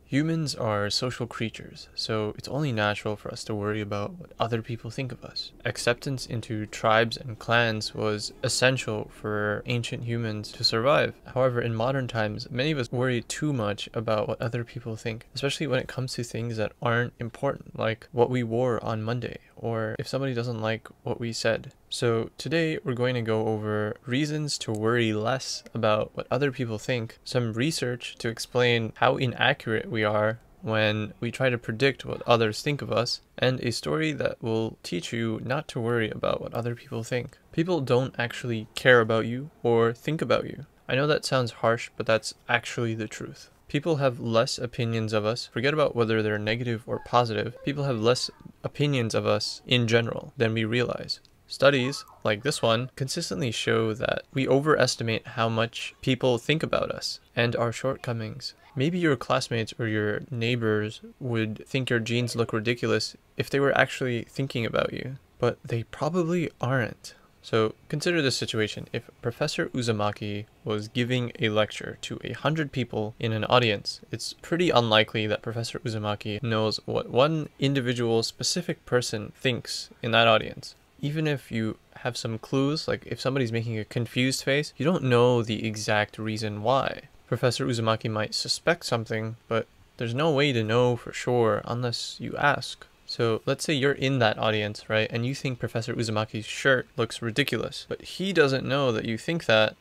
Humans are social creatures, so it's only natural for us to worry about what other people think of us. Acceptance into tribes and clans was essential for ancient humans to survive. However, in modern times, many of us worry too much about what other people think, especially when it comes to things that aren't important, like what we wore on Monday, or if somebody doesn't like what we said. So today we're going to go over reasons to worry less about what other people think, some research to explain how inaccurate we are when we try to predict what others think of us, and a story that will teach you not to worry about what other people think. People don't actually care about you or think about you. I know that sounds harsh, but that's actually the truth. People have less opinions of us. Forget about whether they're negative or positive. People have less opinions of us in general than we realize. Studies, like this one, consistently show that we overestimate how much people think about us and our shortcomings. Maybe your classmates or your neighbors would think your jeans look ridiculous if they were actually thinking about you, but they probably aren't. So consider this situation. If Professor Uzumaki was giving a lecture to 100 people in an audience, it's pretty unlikely that Professor Uzumaki knows what one individual specific person thinks in that audience. Even if you have some clues, like if somebody's making a confused face, you don't know the exact reason why. Professor Uzumaki might suspect something, but there's no way to know for sure unless you ask. So let's say you're in that audience, right? And you think Professor Uzumaki's shirt looks ridiculous, but he doesn't know that you think that,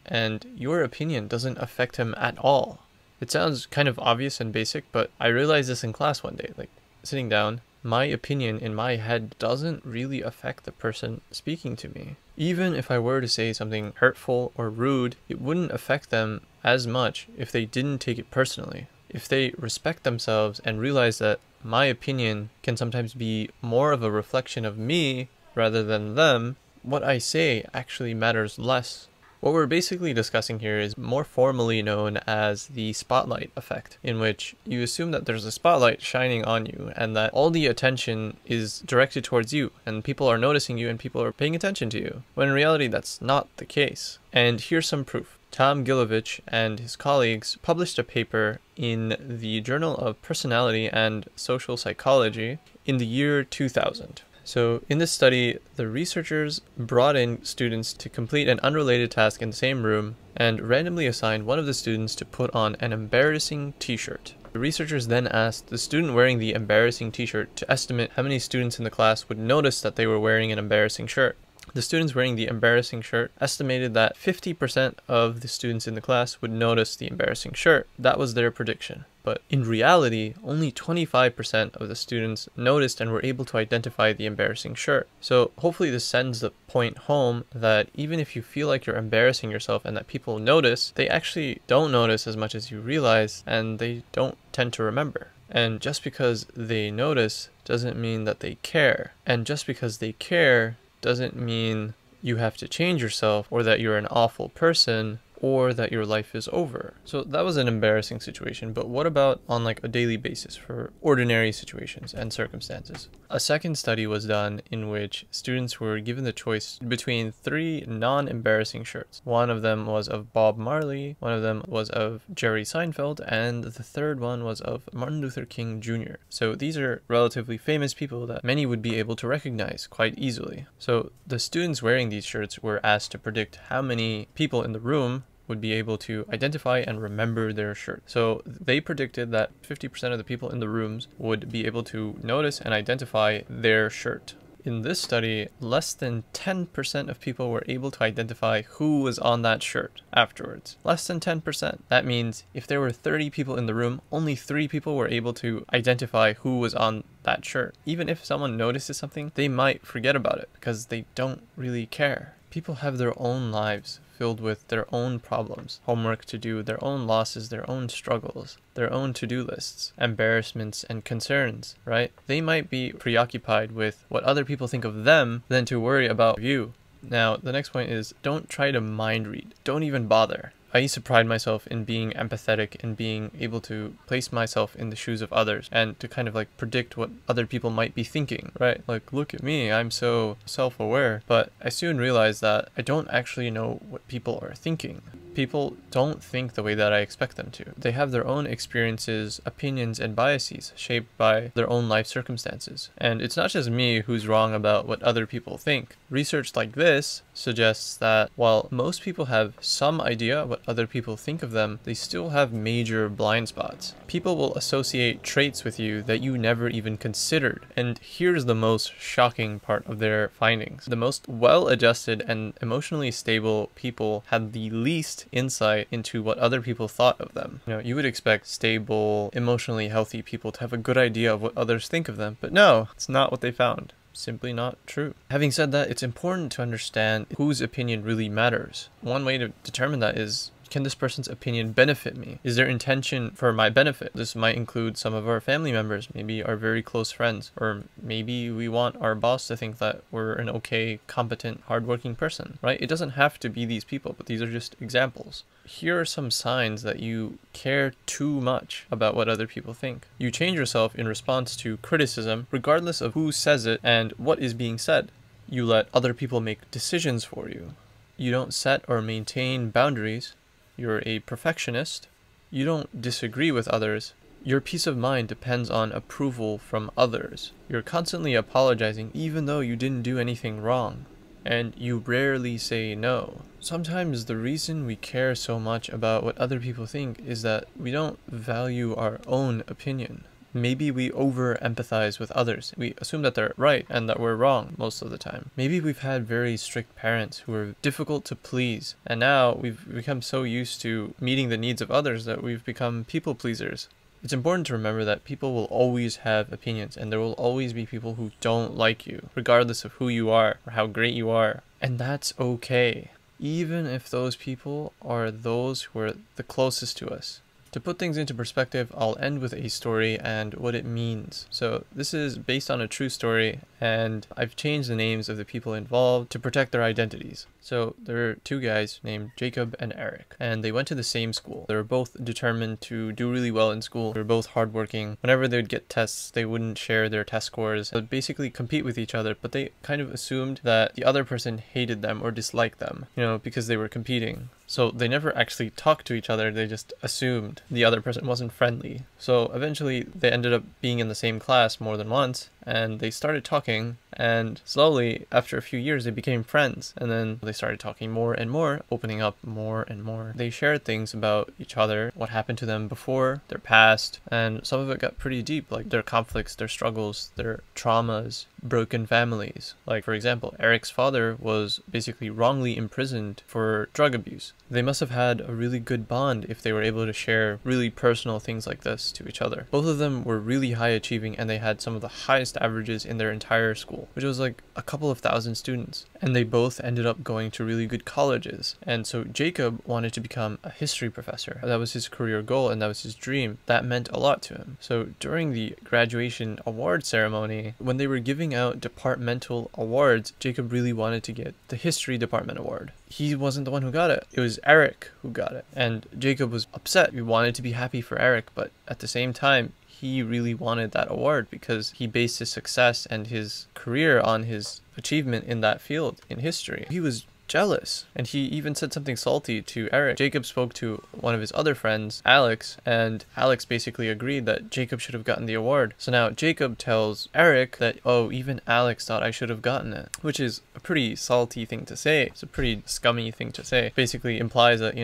and your opinion doesn't affect him at all. It sounds kind of obvious and basic, but I realized this in class one day, like sitting down. My opinion in my head doesn't really affect the person speaking to me. Even if I were to say something hurtful or rude, it wouldn't affect them as much if they didn't take it personally. If they respect themselves and realize that my opinion can sometimes be more of a reflection of me rather than them, what I say actually matters less. What we're basically discussing here is more formally known as the spotlight effect, in which you assume that there's a spotlight shining on you and that all the attention is directed towards you and people are noticing you and people are paying attention to you, when in reality that's not the case. And here's some proof. Tom Gilovich and his colleagues published a paper in the Journal of Personality and Social Psychology in the year 2000. So in this study, the researchers brought in students to complete an unrelated task in the same room and randomly assigned one of the students to put on an embarrassing t-shirt. The researchers then asked the student wearing the embarrassing t-shirt to estimate how many students in the class would notice that they were wearing an embarrassing shirt. The students wearing the embarrassing shirt estimated that 50% of the students in the class would notice the embarrassing shirt. That was their prediction. But in reality, only 25% of the students noticed and were able to identify the embarrassing shirt. So hopefully this sends the point home that even if you feel like you're embarrassing yourself and that people notice, they actually don't notice as much as you realize, and they don't tend to remember. And just because they notice doesn't mean that they care. And just because they care doesn't mean you have to change yourself or that you're an awful person or that your life is over. So that was an embarrassing situation, but what about on like a daily basis for ordinary situations and circumstances? A second study was done in which students were given the choice between 3 non-embarrassing shirts. One of them was of Bob Marley, one of them was of Jerry Seinfeld, and the third one was of Martin Luther King Jr. So these are relatively famous people that many would be able to recognize quite easily. So the students wearing these shirts were asked to predict how many people in the room would be able to identify and remember their shirt. So they predicted that 50% of the people in the rooms would be able to notice and identify their shirt. In this study, less than 10% of people were able to identify who was on that shirt afterwards. Less than 10%. That means if there were 30 people in the room, only 3 people were able to identify who was on that shirt. Even if someone notices something, they might forget about it because they don't really care. People have their own lives filled with their own problems, homework to do, their own losses, their own struggles, their own to-do lists, embarrassments and concerns, right? They might be preoccupied with what other people think of them than to worry about you. Now, the next point is don't try to mind read. Don't even bother. I used to pride myself in being empathetic and being able to place myself in the shoes of others and to kind of like predict what other people might be thinking, right? Like, look at me, I'm so self-aware. But I soon realized that I don't actually know what people are thinking. People don't think the way that I expect them to. They have their own experiences, opinions, and biases shaped by their own life circumstances. And it's not just me who's wrong about what other people think. Research like this suggests that while most people have some idea what other people think of them, they still have major blind spots. People will associate traits with you that you never even considered. And here's the most shocking part of their findings. The most well-adjusted and emotionally stable people had the least insight into what other people thought of them. You would expect stable, emotionally healthy people to have a good idea of what others think of them, but no, it's not what they found. Simply not true. Having said that, it's important to understand whose opinion really matters. One way to determine that is, can this person's opinion benefit me? Is their intention for my benefit? This might include some of our family members, maybe our very close friends, or maybe we want our boss to think that we're an okay, competent, hardworking person, right? It doesn't have to be these people, but these are just examples. Here are some signs that you care too much about what other people think. You change yourself in response to criticism, regardless of who says it and what is being said. You let other people make decisions for you. You don't set or maintain boundaries. You're a perfectionist. You don't disagree with others. Your peace of mind depends on approval from others. You're constantly apologizing even though you didn't do anything wrong. And you rarely say no. Sometimes the reason we care so much about what other people think is that we don't value our own opinion. Maybe we over-empathize with others. We assume that they're right and that we're wrong most of the time. Maybe we've had very strict parents who are difficult to please, and now we've become so used to meeting the needs of others that we've become people pleasers. It's important to remember that people will always have opinions, and there will always be people who don't like you, regardless of who you are or how great you are. And that's okay, even if those people are those who are the closest to us. To put things into perspective, I'll end with a story and what it means. So this is based on a true story, and I've changed the names of the people involved to protect their identities. So there are two guys named Jacob and Eric, and they went to the same school. They were both determined to do really well in school. They were both hardworking. Whenever they would get tests, they wouldn't share their test scores. They would basically compete with each other, but they kind of assumed that the other person hated them or disliked them, because they were competing. So they never actually talked to each other, they just assumed the other person wasn't friendly. So eventually they ended up being in the same class more than once, and they started talking, and slowly, after a few years, they became friends. And then they started talking more and more, opening up more and more. They shared things about each other, what happened to them before, their past, and some of it got pretty deep, like their conflicts, their struggles, their traumas, broken families. Like, for example, Eric's father was basically wrongly imprisoned for drug abuse. They must have had a really good bond if they were able to share really personal things like this to each other. Both of them were really high achieving, and they had some of the highest averages in their entire school, which was like a couple of thousand students. And they both ended up going to really good colleges. And so Jacob wanted to become a history professor. That was his career goal, and that was his dream. That meant a lot to him. So during the graduation award ceremony, when they were giving out departmental awards, Jacob really wanted to get the history department award. He wasn't the one who got it. It was Eric who got it. And Jacob was upset. He wanted to be happy for Eric, but at the same time, he really wanted that award because he based his success and his career on his achievement in that field, in history. He was jealous, and he even said something salty to Eric. Jacob spoke to one of his other friends, Alex, and Alex basically agreed that Jacob should have gotten the award. So now Jacob tells Eric that, oh, even Alex thought I should have gotten it, which is a pretty salty thing to say. It's a pretty scummy thing to say. Basically implies that,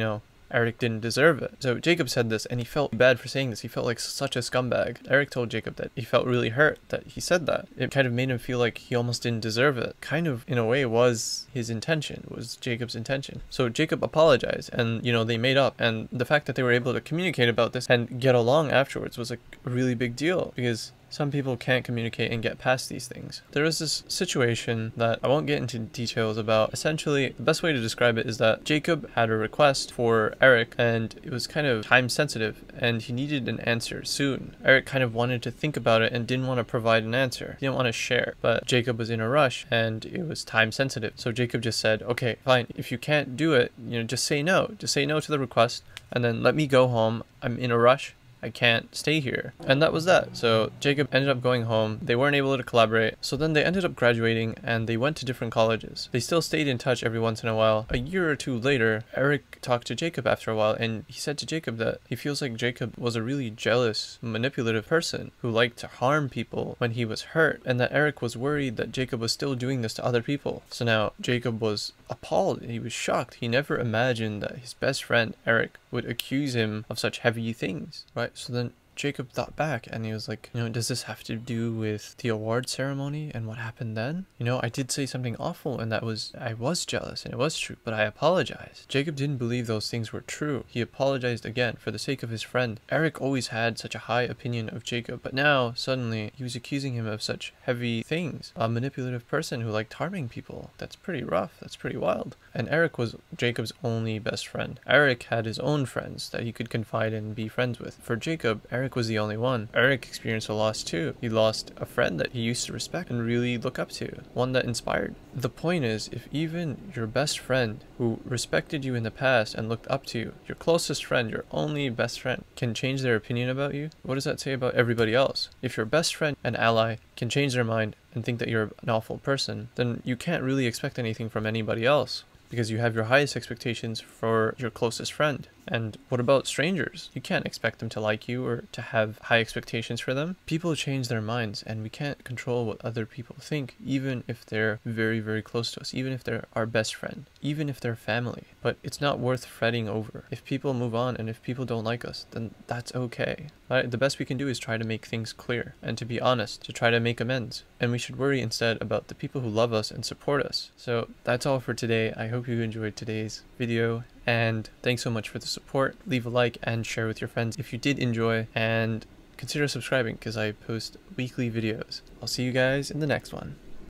Eric didn't deserve it. So Jacob said this, and he felt bad for saying this. He felt like such a scumbag. Eric told Jacob that he felt really hurt that he said that. It kind of made him feel like he almost didn't deserve it. Kind of, in a way, was his intention, was Jacob's intention. So Jacob apologized, and, they made up. And the fact that they were able to communicate about this and get along afterwards was a really big deal, because some people can't communicate and get past these things. There is this situation that I won't get into details about. Essentially, the best way to describe it is that Jacob had a request for Eric, and it was kind of time sensitive, and he needed an answer soon. Eric kind of wanted to think about it and didn't want to provide an answer. He didn't want to share, but Jacob was in a rush, and it was time sensitive. So Jacob just said, okay, fine, if you can't do it, just say no. Just say no to the request, and then let me go home. I'm in a rush. I can't stay here. And that was that. So Jacob ended up going home. They weren't able to collaborate. So then they ended up graduating and they went to different colleges. They still stayed in touch every once in a while. A year or two later, Eric talked to Jacob after a while, and he said to Jacob that he feels like Jacob was a really jealous, manipulative person who liked to harm people when he was hurt, and that Eric was worried that Jacob was still doing this to other people. So now Jacob was appalled. He was shocked. He never imagined that his best friend Eric would accuse him of such heavy things, right? So then Jacob thought back and he was like, does this have to do with the award ceremony and what happened then? I did say something awful, and that was, I was jealous and it was true, but I apologized. Jacob didn't believe those things were true. He apologized again for the sake of his friend. Eric always had such a high opinion of Jacob, but now suddenly he was accusing him of such heavy things. A manipulative person who liked harming people. That's pretty rough. That's pretty wild. And Eric was Jacob's only best friend. Eric had his own friends that he could confide in and be friends with. For Jacob, Eric was the only one. Eric experienced a loss too. He lost a friend that he used to respect and really look up to, one that inspired. The point is, if even your best friend who respected you in the past and looked up to you, your closest friend, your only best friend, can change their opinion about you, what does that say about everybody else? If your best friend and ally can change their mind and think that you're an awful person, then you can't really expect anything from anybody else, because you have your highest expectations for your closest friend. And what about strangers? You can't expect them to like you or to have high expectations for them. People change their minds, and we can't control what other people think, even if they're very, very close to us, even if they're our best friend, even if they're family. But it's not worth fretting over. If people move on and if people don't like us, then that's okay. Right? The best we can do is try to make things clear and to be honest, to try to make amends. And we should worry instead about the people who love us and support us. So that's all for today. I hope you enjoyed today's video, and thanks so much for the support. Leave a like and share with your friends if you did enjoy, and consider subscribing because I post weekly videos. I'll see you guys in the next one.